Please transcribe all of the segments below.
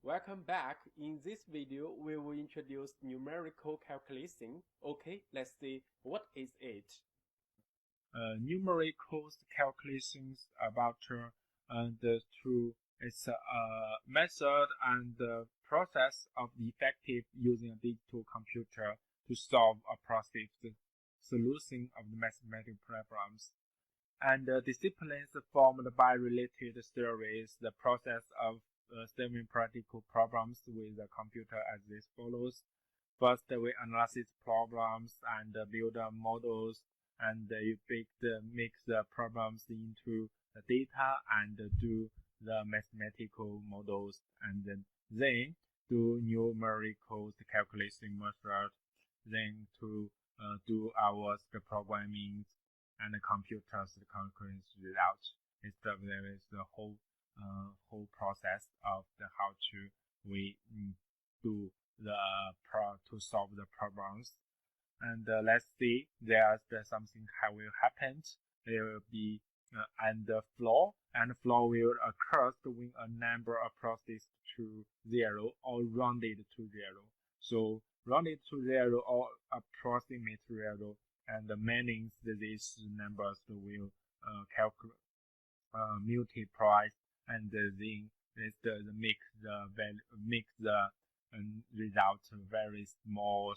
Welcome back. In this video, we will introduce numerical calculation. Okay, let's see what is it. Numerical calculations about it's a method and process of effective using a digital computer to solve a process solution of the mathematical problems. And disciplines formed by related theories, the process of solving practical problems with a computer as this follows. First, we analyze problems and build models, and you mix the problems into the data and do the mathematical models, and then do numerical calculation method, then to do our programming and the computers calculation results. There is the whole process of how to do to solve the problems. And let's see, there's something will happen. There will be and the floor will occur when a number approaches to 0 or rounded to 0. So rounded to 0 or approximate 0, and the meanings that these numbers will multiply, and then make the result very smaller,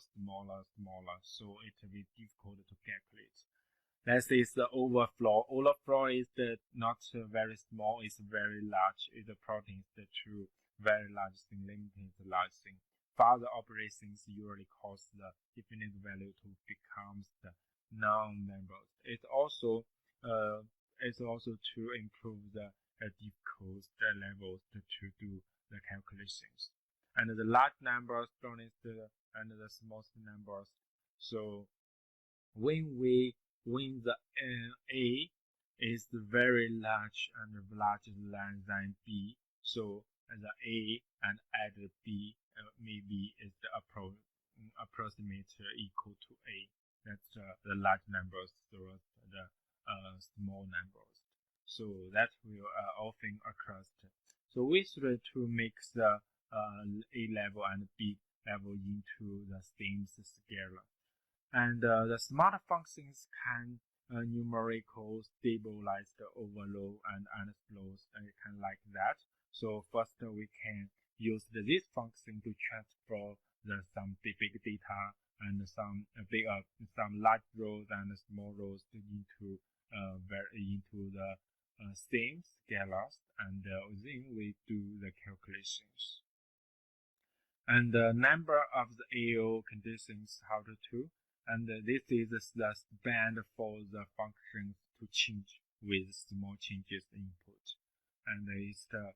so it will be difficult to calculate. Next is the overflow. Overflow is not very small, it's very large. It approaches to very large thing, limited large thing. Further operations usually cause the definite value to become the non-numbers. It's also to improve the difficult levels to do the calculations. And the large numbers and the smallest numbers. So when the A is very large and larger than B, so the A and add B maybe is the approximate equal to A. That's the large numbers, so the small numbers. So that will often occur. So we should to mix the A level and B level into the same scalar. And the smart functions can numerical stabilize the overload and flows, kind like that. So first we can use this function to transfer some big data and some large rows and small rows into the same scalars, and then we do the calculations. And the number of the AO conditions how to do, and this is the band for the functions to change with small changes input. And it's the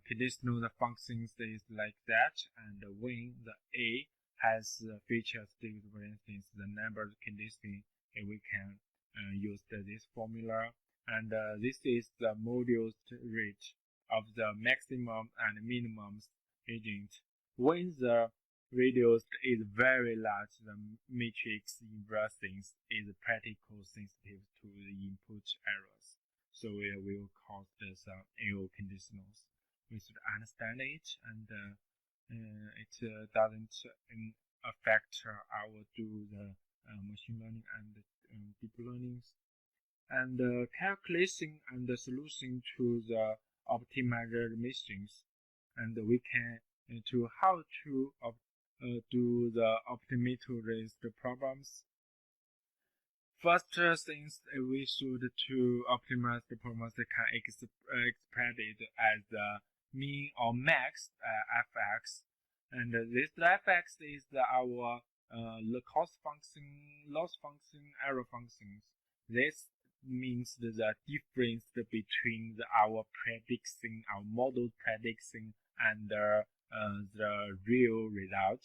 conditional the functions is like that, and when the A has features, for instance, the number condition, we can use this formula. And this is the modulus rate of the maximum and minimum agent. When the radius is very large, the matrix inversions is practically sensitive to the input errors. So it will cause this AO conditionals. We should understand it, and it doesn't affect our do the machine learning and deep learning. And calculation and the solution to the optimizer missions, and we can to how to do the optimize problems. First things we should to optimize the problems that can express it as the mean or max fx, and this fx is our cost function, loss function, error functions. This means the difference between our prediction, our model prediction, and the real result.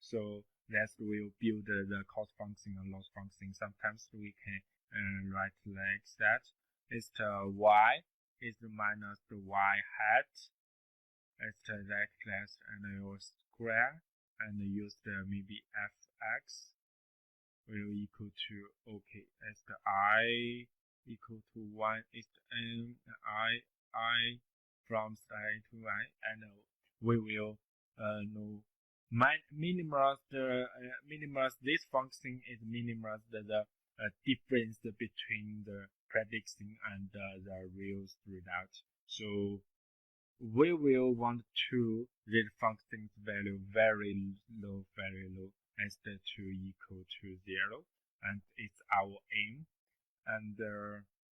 So that will build the cost function and loss function. Sometimes we can write like that. It's the y is minus the y hat. It's the that class and your square, and use the maybe fx will equal to, okay, it's the I equal to 1 is the n I from side to I, and we will minimize this function is minimize the difference between the prediction and the real result. So we will want to read function's value very low, as to equal to 0, and it's our aim. And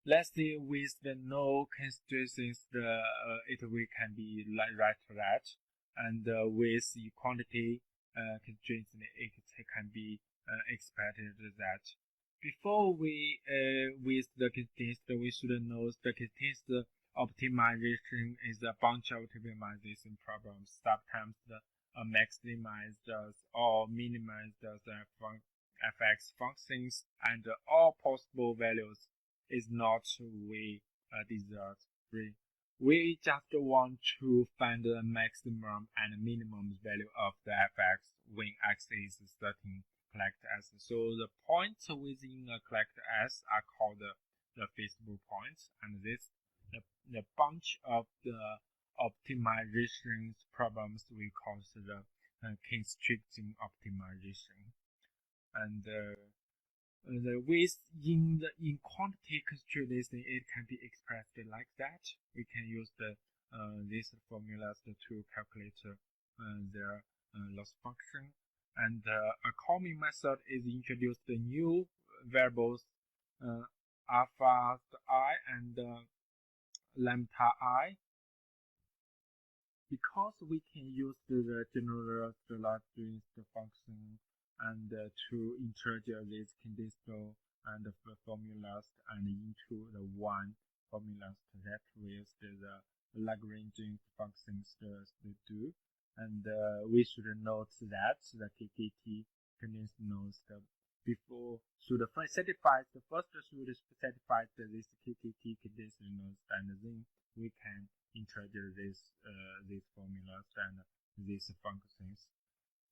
let's say with the no constraints, we can be right to that, and with the quantity constraints, it can be expected that before we with the constraints, we should know the constraints optimization is a bunch of optimization problems. Sometimes maximize or minimize the fx functions, and all possible values is not we desire. We just want to find the maximum and minimum value of the fx when x is certain collect S. So the points within a collect S are called the feasible points, and this the bunch of the optimization problems we call the constricting optimization. And the width in quantity constraints, it can be expressed like that. We can use these formulas to calculate their loss function. And a common method is introduce the new variables alpha I and lambda I, because we can use the general Logistic function and to integrate these conditional and formulas and into the one formulas that with the Lagrangian functions to do. And we should note that the KKT conditionals before should satisfy the first should satisfy this KKT conditionals, and then we can introduce these formulas and these functions.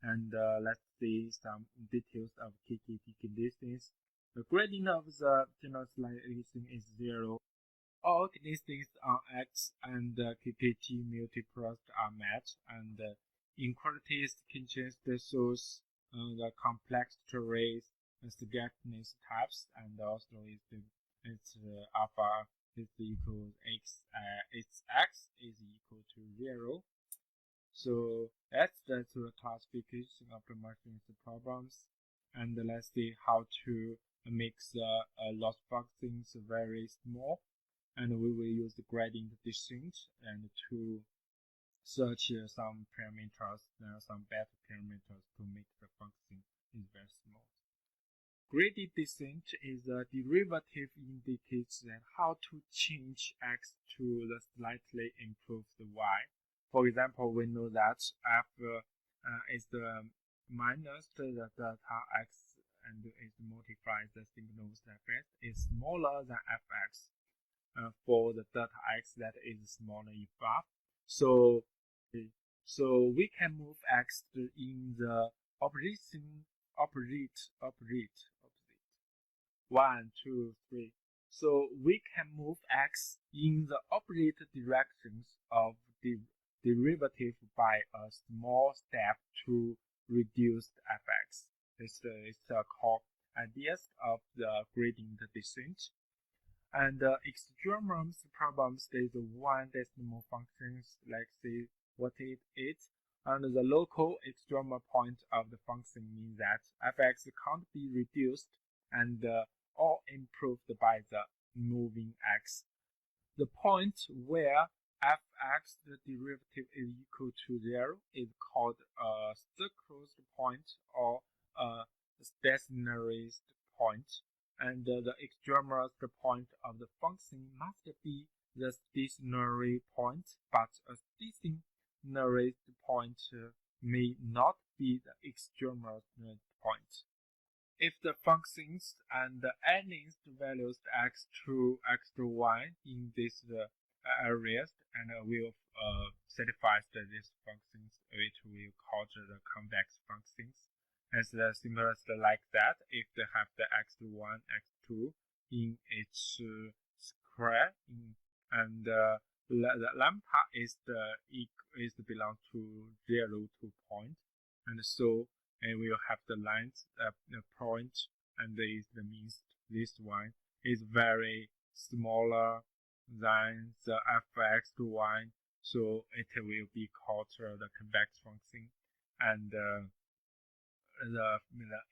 And let's see some details of KKT conditions. The gradient of the generalization is 0. All conditions on X and KKT multiplus are met, and inequalities constraints shows the complex trace scarceness types, and also its alpha is equal x, its x is equal to 0. So that's the classification of the machine problems, and let's see how to make the loss functions very small. And we will use the gradient descent and to search some parameters, some better parameters to make the function is very small. Gradient descent is a derivative indicates that how to change x to the slightly improve the y. For example, we know that f is the minus the delta x and is multiplied the signals fx is smaller than fx. For the delta x that is smaller if above. So we can move x in the opposite 1, 2, 3. So we can move x in the opposite directions of the derivative by a small step to reduce fx. It's called ideas of the gradient descent. And extremum problems is one decimal functions, like say what it is, and the local extrema point of the function means that fx can't be reduced and or improved by the moving x. The point where fx the derivative is equal to 0 is called a circled point or a stationary point. And the extremest point of the function must be the stationary point, but a stationary point may not be the extremest point. If the functions and the earliest values x2, x1 in these areas and will satisfy these functions, which we call the convex functions. As the similar like that, if they have the x1, x2 in its square, and the lambda is belong to 0 to point, and so we will have the length the point, and this means this one is very smaller than the fx1, so it will be called the convex function, and the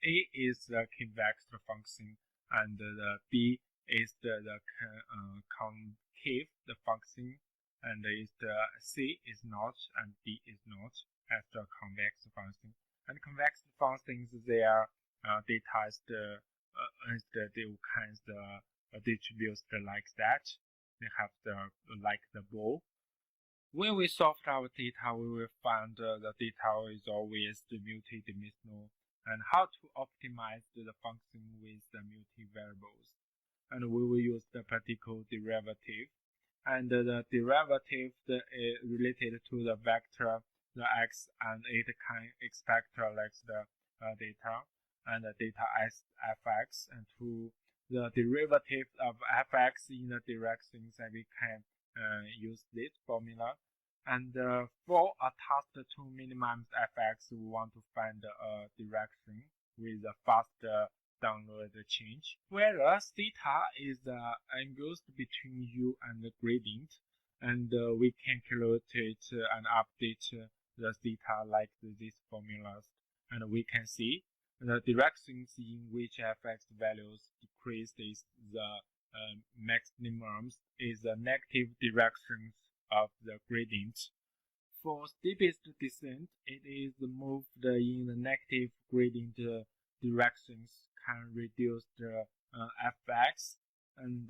a is the convex function, and the b is the concave function, and the c is not, and d is not as the convex function. And convex functions, their data is distributed like that. They have like the ball. When we solve our data, we will find the data is always the multidimensional, and how to optimize the function with the multivariables. And we will use the particle derivative, and the derivative is related to the vector, the x, and it can expect like the data and the data as fx, and to the derivative of fx in the directions, and we can use this formula. And for a task to minimize fx, we want to find a direction with a fast downward change, whereas theta is the angles between u and the gradient, and we can calculate it and update the theta like these formulas, and we can see the directions in which fx values decrease is the maximums is the negative directions of the gradient. For steepest descent, it is moved in the negative gradient directions can reduce the fx, and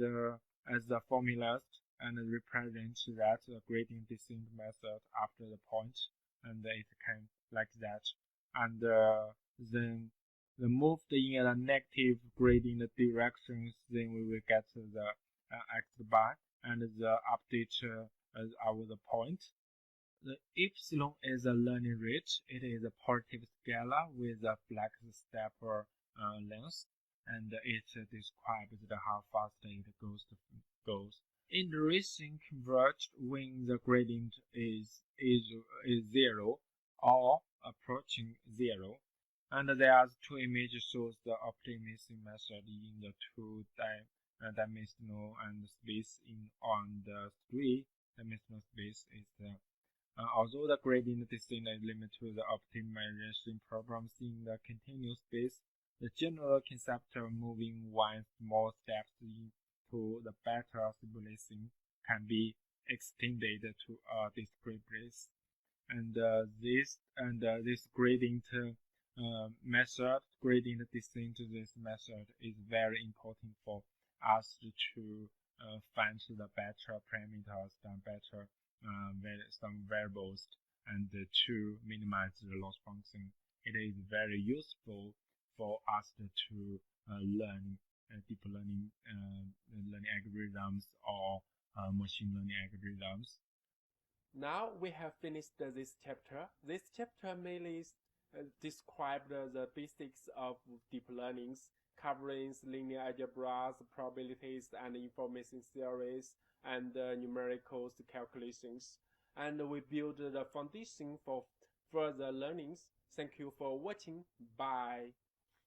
as the formulas, and represent that the gradient descent method after the point, and it can like that, and then the moved in the negative gradient directions, then we will get the x bar, and the update as our point. The epsilon is a learning rate. It is a positive scalar with a flex step length, and it describes how fast it goes. Iteration converged when the gradient is 0 or approaching 0. And there's two images shows the optimization method in the two-dimensional and space on the three-dimensional space is although the gradient descent is limited to the optimization problems in the continuous space, the general concept of moving one small step into the better simulation can be extended to a discrete space. And this gradient gradient descent this method is very important for us to find the better parameters and better some variables, and to minimize the loss function. It is very useful for us to learn deep learning algorithms or machine learning algorithms. Now we have finished this chapter. This chapter mainly described the basics of deep learnings, covering linear algebras, probabilities, and information theories, and numerical calculations. And we build the foundation for further learnings. Thank you for watching. Bye.